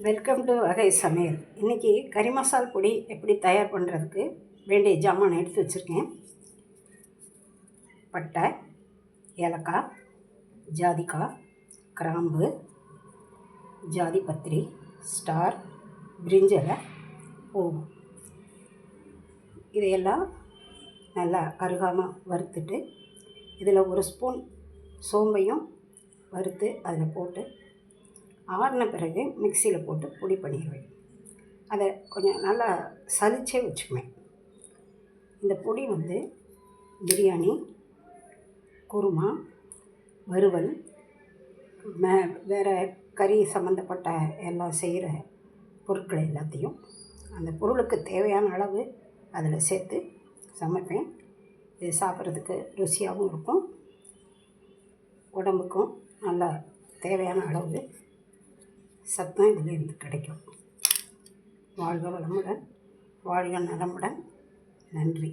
Welcome to வகை சமையல். இன்றைக்கி கறி மசால் பொடி எப்படி தயார் பண்ணுறதுக்கு வேண்டிய ஜாமான் எடுத்து வச்சுருக்கேன். பட்டை, ஏலக்காய், ஜாதிக்காய், கிராம்பு, ஜாதிபத்திரி, ஸ்டார், பிரிஞ்சலை, பூவு. இதையெல்லாம் நல்லா கருகாமல் வறுத்துட்டு இதில் ஒரு ஸ்பூன் சோம்பையும் வறுத்து அதில் போட்டு ஆறின பிறகு மிக்சியில் போட்டு பொடி பண்ணிடுவேன். அதை கொஞ்சம் நல்லா சலிச்சே வச்சுக்குவேன். இந்த பொடி பிரியாணி, குருமா, வறுவல், வேறு கறி சம்மந்தப்பட்ட எல்லாம் செய்கிற பொருட்கள் எல்லாத்தையும் அந்த பொருளுக்கு தேவையான அளவு அதில் சேர்த்து சமைப்பேன். இது சாப்பிட்றதுக்கு ருசியாகவும் இருக்கும், உடம்புக்கும் நல்லா தேவையான அளவு சத்தம் இதிலிருந்து கிடைக்கும். வாழ்க வளமுடன், வாழ்க நலமுடன். நன்றி.